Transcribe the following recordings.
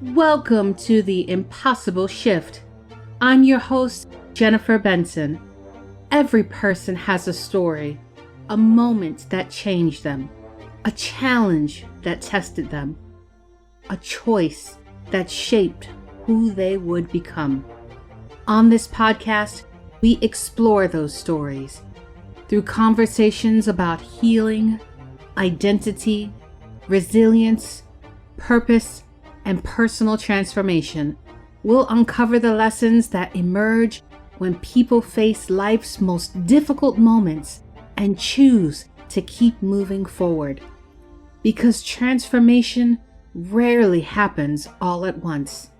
Welcome to the Impossible Shift. I'm your host, Jennifer Benson. Every person has a story, a moment that changed them, a challenge that tested them, a choice that shaped who they would become. On this podcast, we explore those stories through conversations about healing, identity, resilience, purpose, and personal transformation. We'll uncover the lessons that emerge when people face life's most difficult moments and choose to keep moving forward. Because transformation rarely happens all at once.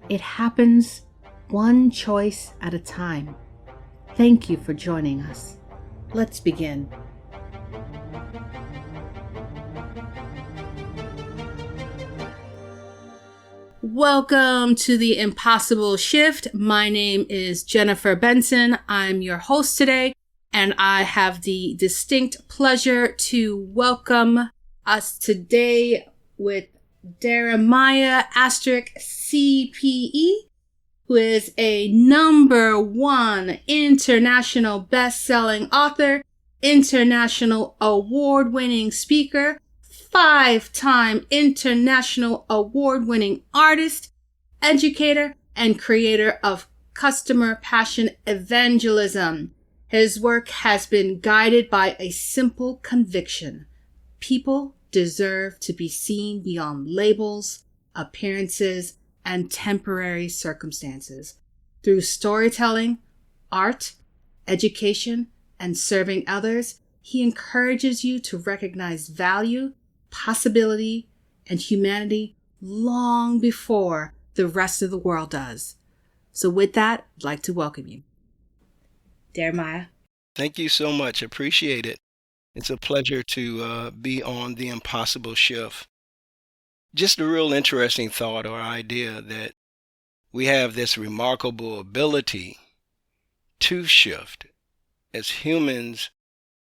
It happens one choice at a time. Thank you for joining us. Let's begin. Welcome to the Impossible Shift. My name is Jennifer Benson. I'm your host today, and I have the distinct pleasure to welcome us today with Deremiah CPE, who is a #1 international best-selling author, international award-winning speaker, 5-time international award-winning artist, educator, and creator of customer passion evangelism. His work has been guided by a simple conviction: people deserve to be seen beyond labels, appearances, and temporary circumstances. Through storytelling, art, education, and serving others, he encourages you to recognize value, possibility, and humanity long before the rest of the world does. So with that, I'd like to welcome you. Deremiah. Thank you so much. Appreciate it. It's a pleasure to be on the Impossible Shift. Just a real interesting thought or idea that we have this remarkable ability to shift. As humans,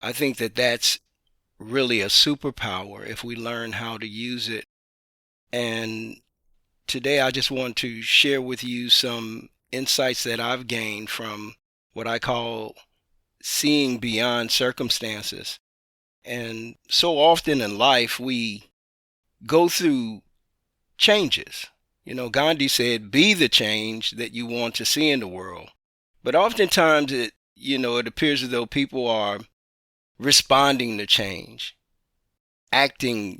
I think that that's really a superpower if we learn how to use it. And today I just want to share with you some insights that I've gained from what I call seeing beyond circumstances. And so often in life, we go through changes. Gandhi said, be the change that you want to see in the world. But oftentimes it appears as though people are responding to change, acting,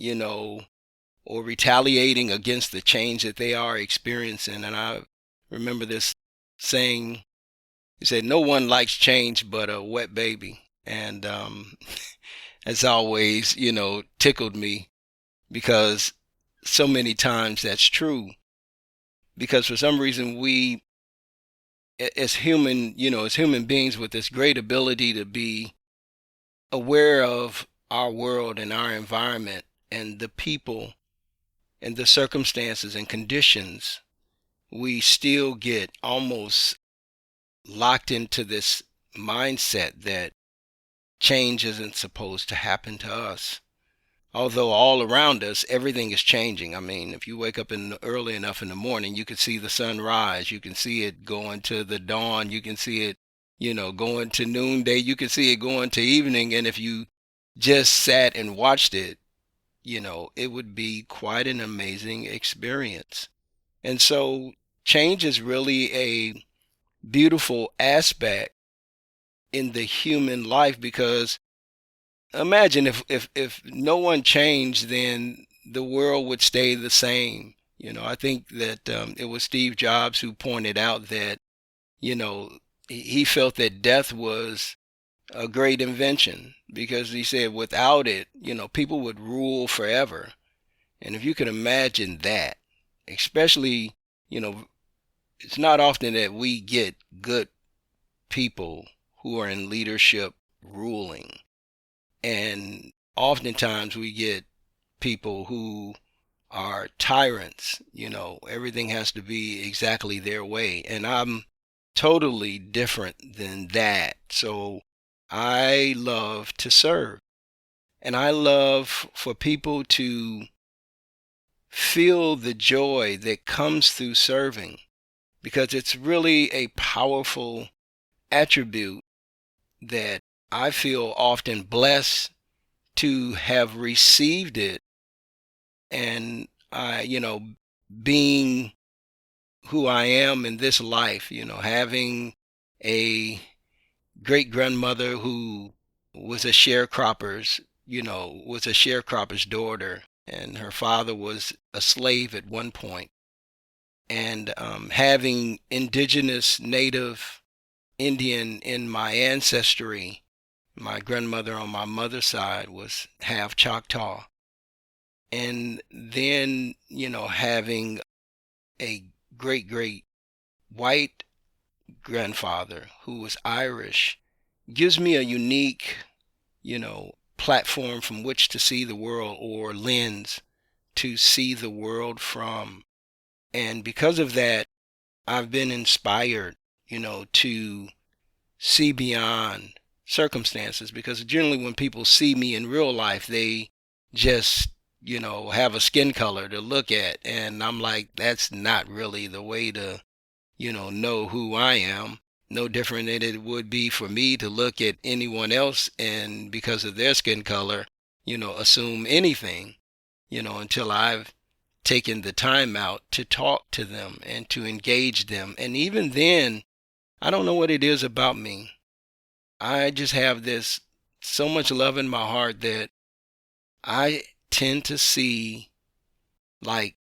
or retaliating against the change that they are experiencing. And I remember this saying, he said, no one likes change but a wet baby. And as always, tickled me because so many times that's true. Because for some reason we, as human beings with this great ability to be aware of our world and our environment and the people and the circumstances and conditions, we still get almost locked into this mindset that change isn't supposed to happen to us. Although all around us, everything is changing. I mean, if you wake up early enough in the morning, you can see the sun rise. You can see it going to the dawn. You can see it, going to noonday. You can see it going to evening. And if you just sat and watched it, it would be quite an amazing experience. And so change is really a beautiful aspect in the human life, because imagine if no one changed, then the world would stay the same. I think that it was Steve Jobs who pointed out that, he felt that death was a great invention, because he said without it, people would rule forever. And if you can imagine that, especially, it's not often that we get good people who are in leadership ruling. And oftentimes we get people who are tyrants. Everything has to be exactly their way. And I'm totally different than that. So I love to serve. And I love for people to feel the joy that comes through serving, because it's really a powerful attribute that I feel often blessed to have received it. And being who I am in this life, having a great grandmother who was a sharecropper's daughter, and her father was a slave at one point. And having indigenous native Indian in my ancestry, my grandmother on my mother's side was half Choctaw. And then, having a great white grandfather who was Irish gives me a unique, platform from which to see the world, or lens to see the world from. And because of that, I've been inspired, to see beyond circumstances, because generally when people see me in real life, they just, have a skin color to look at. And I'm like, that's not really the way to, know who I am. No different than it would be for me to look at anyone else and because of their skin color, assume anything, until I've taken the time out to talk to them and to engage them. And even then, I don't know what it is about me. I just have this so much love in my heart that I tend to see like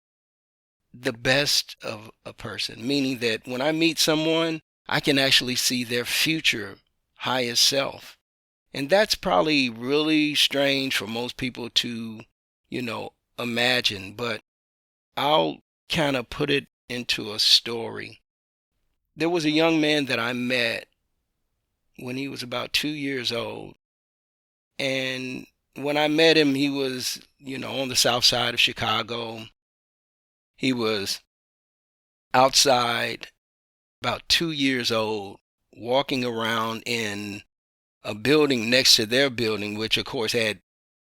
the best of a person, meaning that when I meet someone, I can actually see their future highest self. And that's probably really strange for most people to, imagine, but I'll kind of put it into a story. There was a young man that I met when he was about 2 years old. And when I met him, he was, on the south side of Chicago. He was outside, about 2 years old, walking around in a building next to their building, which of course had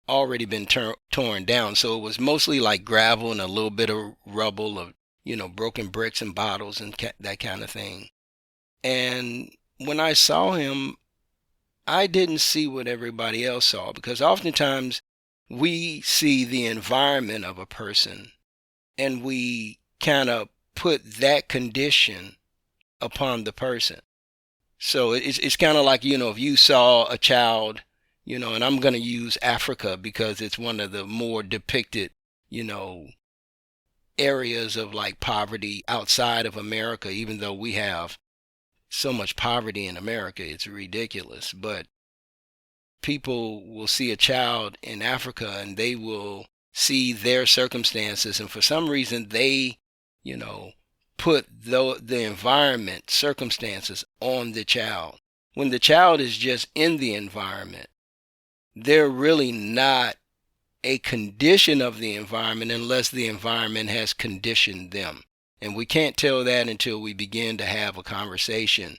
already been torn down. So it was mostly like gravel and a little bit of rubble of, broken bricks and bottles and that kind of thing. And when I saw him, I didn't see what everybody else saw, because oftentimes we see the environment of a person and we kind of put that condition upon the person. So it's kind of like, if you saw a child, and I'm going to use Africa because it's one of the more depicted, areas of like poverty outside of America, even though we have so much poverty in America, it's ridiculous. But people will see a child in Africa and they will see their circumstances, and for some reason they, put the environment circumstances on the child. When the child is just in the environment, they're really not a condition of the environment unless the environment has conditioned them. And we can't tell that until we begin to have a conversation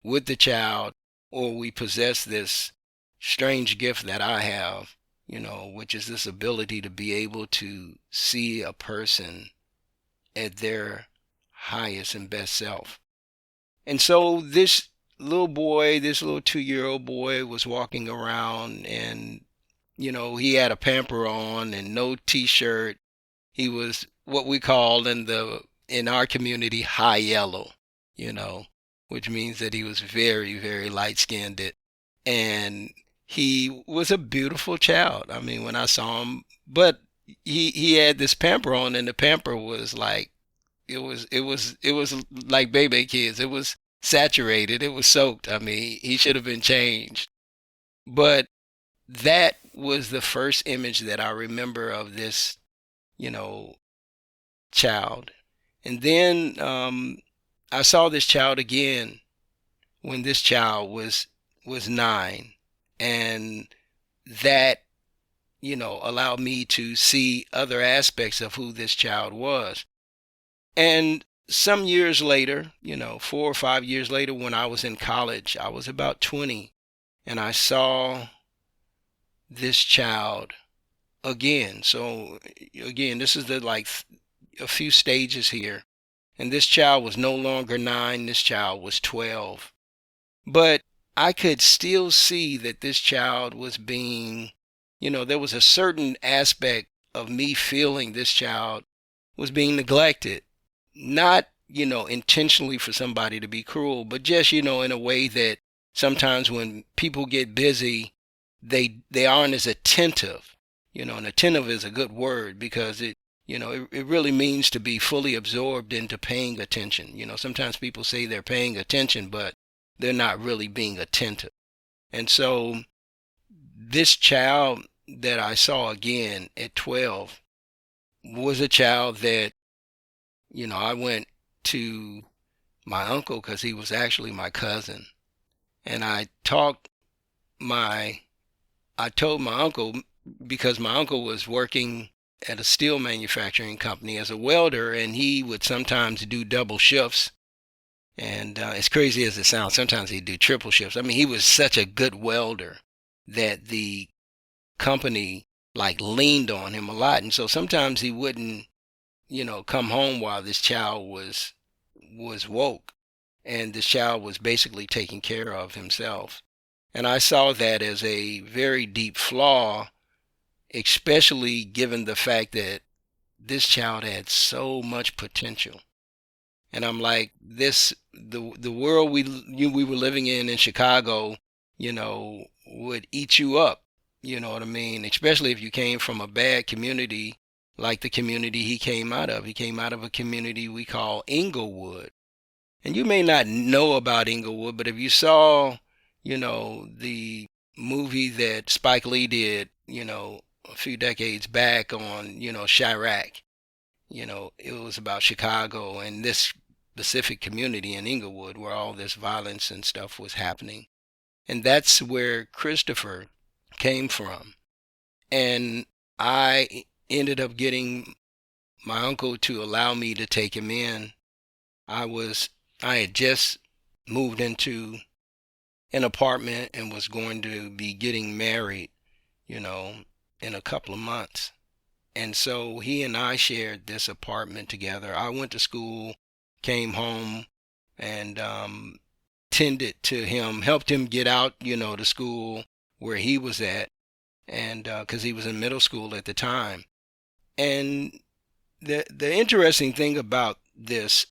with the child, or we possess this strange gift that I have, which is this ability to be able to see a person at their highest and best self. And so this little boy, this little 2-year-old boy was walking around, and, he had a pamper on and no t-shirt. He was what we call in our community high yellow, which means that he was very, very light skinned. And he was a beautiful child. I mean, when I saw him, but he had this pamper on, and the pamper was like, it was like baby kids. It was saturated. It was soaked. I mean, he should have been changed. But that was the first image that I remember of this, child. And then I saw this child again when this child was 9, and that, allowed me to see other aspects of who this child was. And some years later, 4 or 5 years later, when I was in college, I was about 20, and I saw this child again. So again, this is the like a few stages here. And this child was no longer 9, this child was 12. But I could still see that this child was being, there was a certain aspect of me feeling this child was being neglected. Not, intentionally for somebody to be cruel, but just, in a way that sometimes when people get busy, they aren't as attentive. And attentive is a good word because it really means to be fully absorbed into paying attention. Sometimes people say they're paying attention, but they're not really being attentive. And so this child that I saw again at 12 was a child that, I went to my uncle because he was actually my cousin. And I told my uncle, because my uncle was working at a steel manufacturing company as a welder, and he would sometimes do double shifts. And as crazy as it sounds, sometimes he'd do triple shifts. I mean, he was such a good welder that the company like leaned on him a lot. And so sometimes he wouldn't, come home while this child was woke, and this child was basically taking care of himself. And I saw that as a very deep flaw, especially given the fact that this child had so much potential. And I'm like, the world we were living in Chicago, would eat you up. You know what I mean? Especially if you came from a bad community like the community he came out of. He came out of a community we call Inglewood. And you may not know about Inglewood, but if you saw, the movie that Spike Lee did, a few decades back on, Chirac, it was about Chicago and this specific community in Inglewood where all this violence and stuff was happening. And that's where Christopher came from. And I ended up getting my uncle to allow me to take him in. I had just moved into an apartment and was going to be getting married, in a couple of months. And so he and I shared this apartment together. I went to school, came home, and tended to him, helped him get out, to school where he was at, and because he was in middle school at the time. And the interesting thing about this,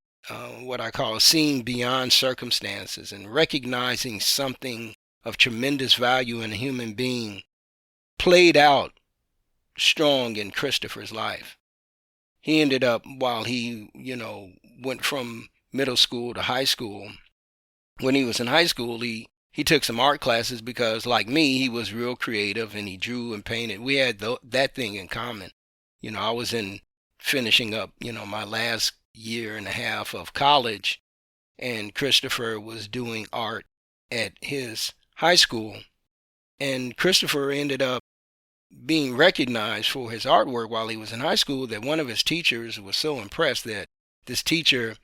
what I call seeing beyond circumstances and recognizing something of tremendous value in a human being, played out strong in Christopher's life. He ended up, while he, went from middle school to high school, when he was in high school, he took some art classes because, like me, he was real creative and he drew and painted. We had that thing in common. I was finishing up, my last year and a half of college, and Christopher was doing art at his high school. And Christopher ended up being recognized for his artwork while he was in high school, that one of his teachers was so impressed that this teacher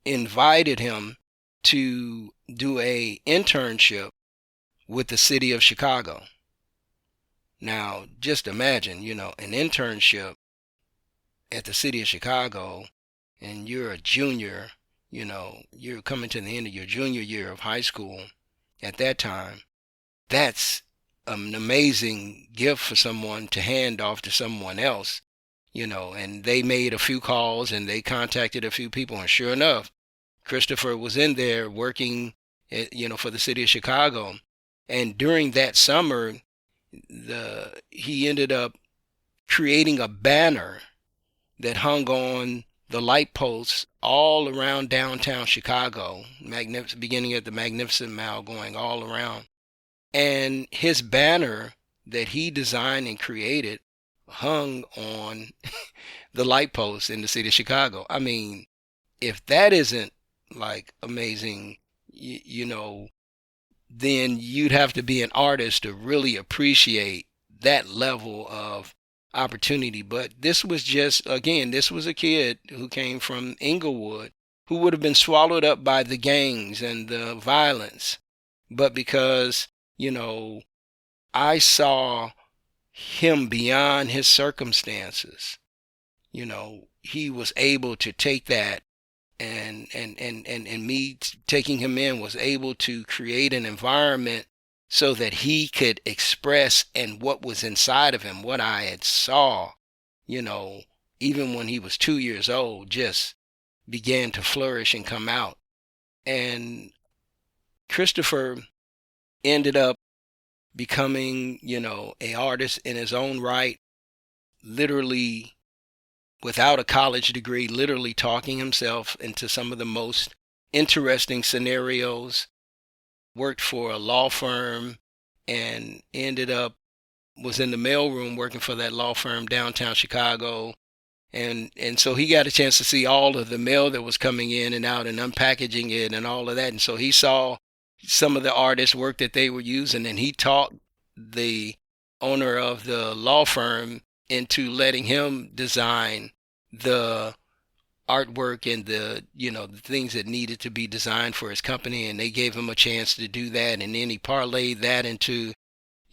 invited him to do a internship with the city of Chicago. Now, just imagine, an internship at the city of Chicago, and you're a junior, you're coming to the end of your junior year of high school at that time. That's an amazing gift for someone to hand off to someone else, and they made a few calls and they contacted a few people, and sure enough, Christopher was in there working, for the city of Chicago. And during that summer, he ended up creating a banner that hung on the light posts all around downtown Chicago, beginning at the Magnificent Mile, going all around. And his banner that he designed and created hung on the light posts in the city of Chicago. I mean, if that isn't like amazing, then you'd have to be an artist to really appreciate that level of opportunity. But this was this was a kid who came from Inglewood who would have been swallowed up by the gangs and the violence. But because, I saw him beyond his circumstances. He was able to take that, and me taking him in was able to create an environment so that he could express and what was inside of him, what I had saw, you know, even when he was 2 years old, just began to flourish and come out. And Christopher ended up becoming, a artist in his own right, literally without a college degree, literally talking himself into some of the most interesting scenarios, worked for a law firm, and ended up was in the mailroom working for that law firm downtown Chicago. And so he got a chance to see all of the mail that was coming in and out and unpackaging it and all of that. And so he saw some of the artists' work that they were using, and he talked the owner of the law firm into letting him design the artwork and the things that needed to be designed for his company. And they gave him a chance to do that. And then he parlayed that into,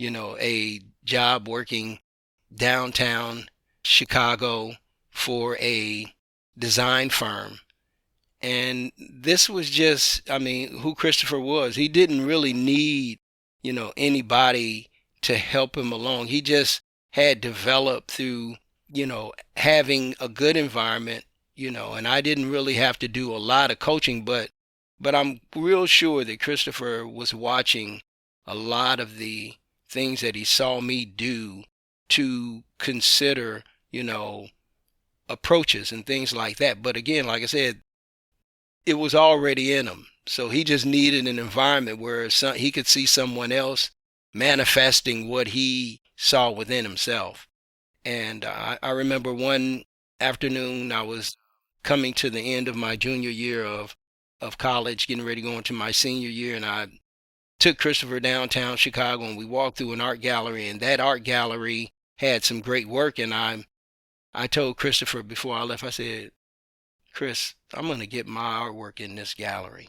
a job working downtown Chicago for a design firm. And this was just, who Christopher was. He didn't really need, anybody to help him along. He just had developed through, having a good environment, and I didn't really have to do a lot of coaching, but I'm real sure that Christopher was watching a lot of the things that he saw me do to consider, approaches and things like that. But again, like I said, it was already in him. So he just needed an environment where he could see someone else manifesting what he saw within himself. And I remember one afternoon, I was coming to the end of my junior year of college, getting ready to go into my senior year, and I took Christopher downtown Chicago, and we walked through an art gallery, and that art gallery had some great work. And I told Christopher before I left, I said, Chris, I'm going to get my artwork in this gallery.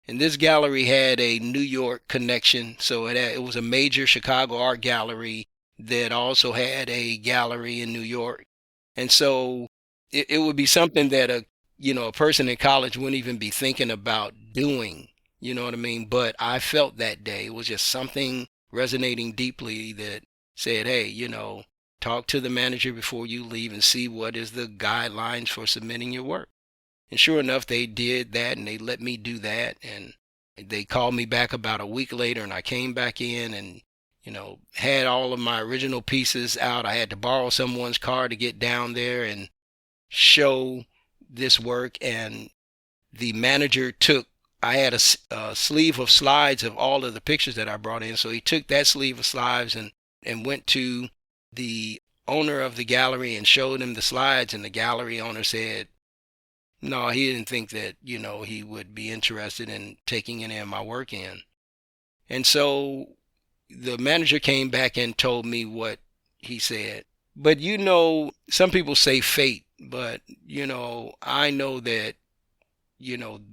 And this gallery had a New York connection, so it was a major Chicago art gallery that also had a gallery in New York. And so it would be something that a person in college wouldn't even be thinking about doing, you know what I mean? But I felt that day, it was just something resonating deeply that said, hey, talk to the manager before you leave and see what is the guidelines for submitting your work. And sure enough, they did that, and they let me do that. And they called me back about a week later, and I came back in and, had all of my original pieces out. I had to borrow someone's car to get down there and show this work. And the manager I had a sleeve of slides of all of the pictures that I brought in. So he took that sleeve of slides and went to the owner of the gallery and showed him the slides. And the gallery owner said, no, he didn't think that, he would be interested in taking any of my work in. And so the manager came back and told me what he said. But some people say fate, but I know that,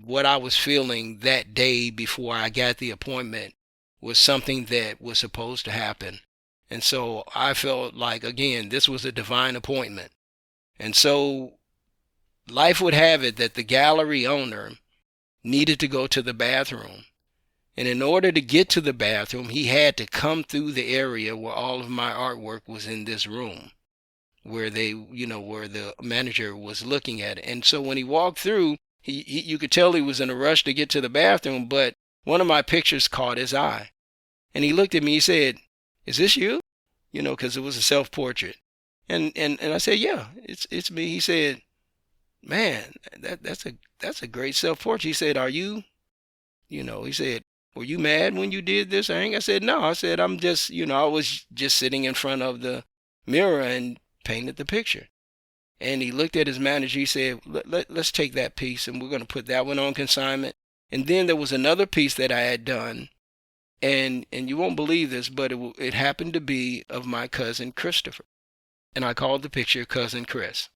what I was feeling that day before I got the appointment was something that was supposed to happen. And so I felt like, again, this was a divine appointment. And so life would have it that the gallery owner needed to go to the bathroom. And in order to get to the bathroom, he had to come through the area where all of my artwork was in this room, where where the manager was looking at it. And so when he walked through, you could tell he was in a rush to get to the bathroom, but one of my pictures caught his eye. And he looked at me, he said, is this you? Because it was a self-portrait. And I said, yeah, it's me. He said, man, that's a great self-portrait. He said, he said, were you mad when you did this? I said, no. I said, I'm just, I was just sitting in front of the mirror and painted the picture. And he looked at his manager. He said, let's take that piece and we're going to put that one on consignment. And then there was another piece that I had done. And you won't believe this, but it happened to be of my cousin Christopher. And I called the picture Cousin Chris.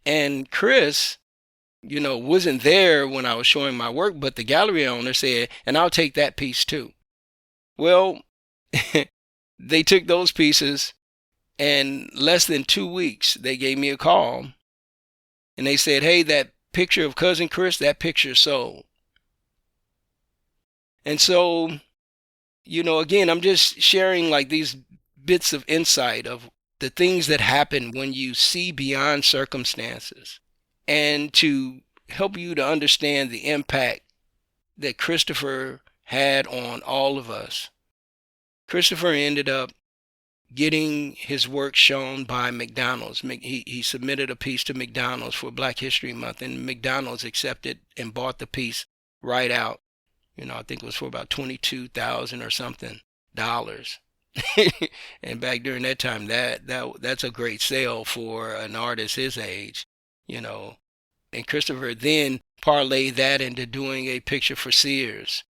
And Chris, wasn't there when I was showing my work, but the gallery owner said, and I'll take that piece too. Well, they took those pieces, and less than 2 weeks, they gave me a call, and they said, hey, that picture of Cousin Chris, that picture sold. And so, again, I'm just sharing like these bits of insight of the things that happen when you see beyond circumstances, and to help you to understand the impact that Christopher had on all of us. Christopher ended up getting his work shown by McDonald's. He submitted a piece to McDonald's for Black History Month, and McDonald's accepted and bought the piece right out. I think it was for about $22,000 or something dollars. And back during that time, that's a great sale for an artist his age, And Christopher then parlayed that into doing a picture for Sears.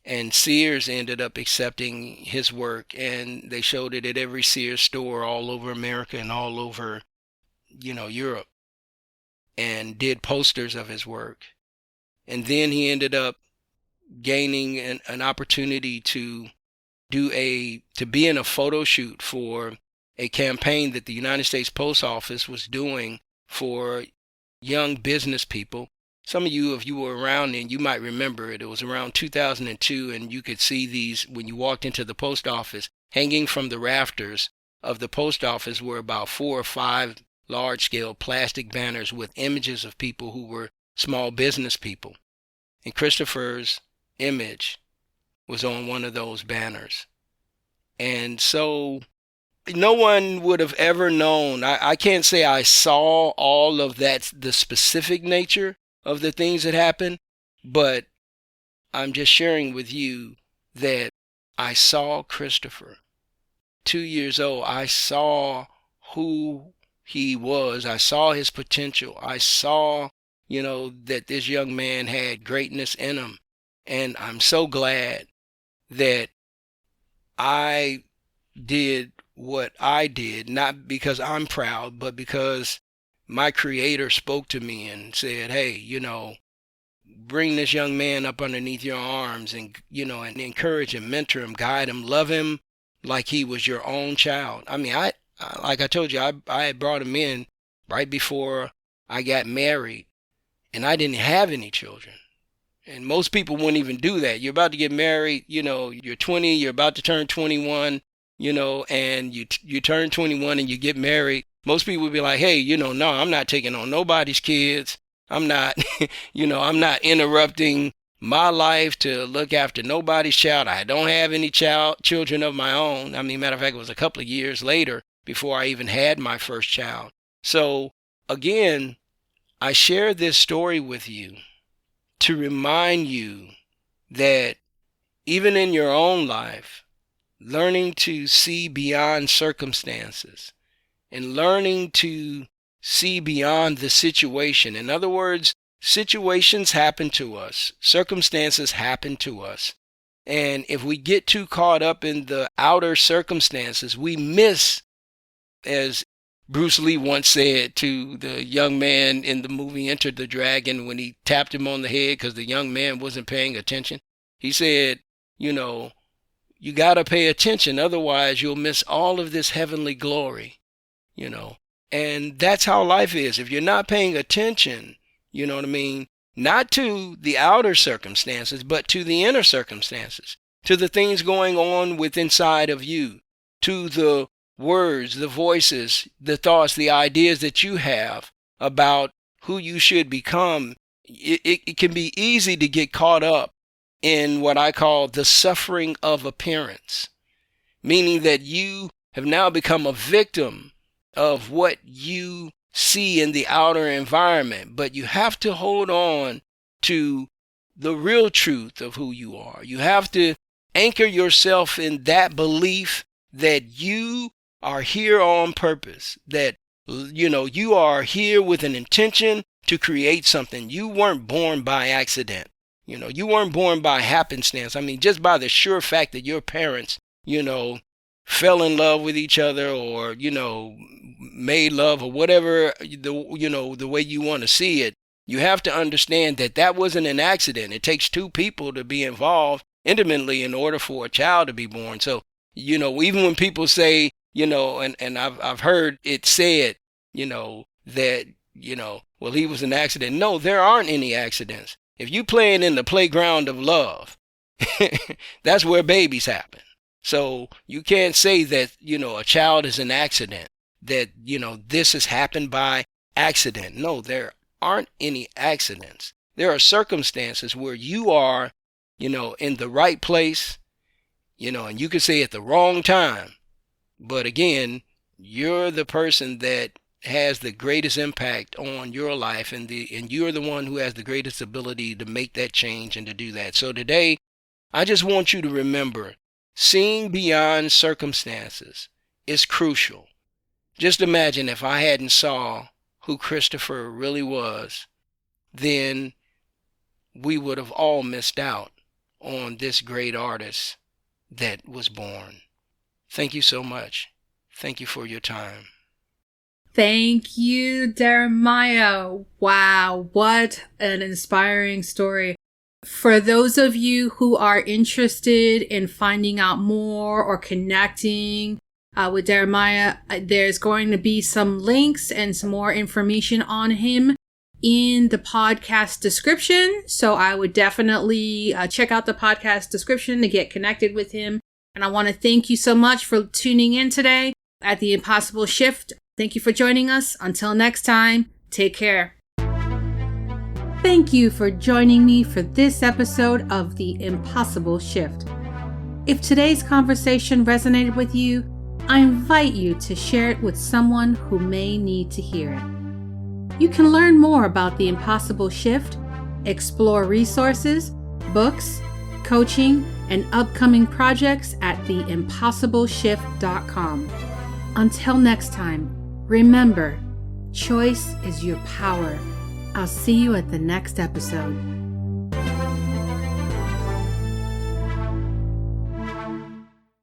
And Sears ended up accepting his work, and they showed it at every Sears store all over America and all over, Europe, and did posters of his work. And then he ended up gaining an opportunity to be in a photo shoot for a campaign that the United States Post Office was doing for young business people. Some of you, if you were around then, you might remember it. It was around 2002, and you could see these when you walked into the post office. Hanging from the rafters of the post office were about 4 or 5 large-scale plastic banners with images of people who were small business people. And Christopher's image was on one of those banners. And so no one would have ever known. I can't say I saw all of that, the specific nature of the things that happened, but I'm just sharing with you that I saw Christopher. 2 years old, I saw who he was. I saw his potential. I saw, that this young man had greatness in him. And I'm so glad that I did what I did, not because I'm proud, but because my Creator spoke to me and said, hey, bring this young man up underneath your arms and, and encourage him, mentor him, guide him, love him like he was your own child. I mean, like I told you, I had brought him in right before I got married, and I didn't have any children. And most people wouldn't even do that. You're about to get married, you're 20, you're about to turn 21, and you turn 21 and you get married. Most people would be like, hey, no, I'm not taking on nobody's kids. I'm not, I'm not interrupting my life to look after nobody's child. I don't have any children of my own. I mean, matter of fact, it was a couple of years later before I even had my first child. So again, I share this story with you to remind you that even in your own life, learning to see beyond circumstances and learning to see beyond the situation. In other words, situations happen to us, circumstances happen to us. And if we get too caught up in the outer circumstances, we miss, as Bruce Lee once said to the young man in the movie Enter the Dragon when he tapped him on the head because the young man wasn't paying attention. He said, you got to pay attention, otherwise you'll miss all of this heavenly glory, And that's how life is. If you're not paying attention, you know what I mean? Not to the outer circumstances, but to the inner circumstances, to the things going on within inside of you, to the words, the voices, the thoughts, the ideas that you have about who you should become. It can be easy to get caught up in what I call the suffering of appearance, meaning that you have now become a victim of what you see in the outer environment, but you have to hold on to the real truth of who you are. You have to anchor yourself in that belief that you are here on purpose, that you are here with an intention to create something. You weren't born by accident. You weren't born by happenstance. I mean, just by the sure fact that your parents, fell in love with each other or, made love or whatever, the way you want to see it, you have to understand that that wasn't an accident. It takes two people to be involved intimately in order for a child to be born. So Even when people say, and I've heard it said, that, well, he was an accident. No, there aren't any accidents. If you playing in the playground of love, that's where babies happen. So you can't say that, a child is an accident, that, this has happened by accident. No, there aren't any accidents. There are circumstances where you are, in the right place, and you could say at the wrong time. But again, you're the person that has the greatest impact on your life, and you're the one who has the greatest ability to make that change and to do that. So today, I just want you to remember, seeing beyond circumstances is crucial. Just imagine if I hadn't saw who Christopher really was, then we would have all missed out on this great artist that was born. Thank you so much. Thank you for your time. Thank you, Deremiah. Wow, what an inspiring story. For those of you who are interested in finding out more or connecting with Deremiah, there's going to be some links and some more information on him in the podcast description. So I would definitely check out the podcast description to get connected with him. And I want to thank you so much for tuning in today at The Impossible Shift. Thank you for joining us. Until next time, take care. Thank you for joining me for this episode of The Impossible Shift. If today's conversation resonated with you, I invite you to share it with someone who may need to hear it. You can learn more about The Impossible Shift, explore resources, books, coaching, and upcoming projects at theimpossibleshift.com. Until next time, remember, choice is your power. I'll see you at the next episode.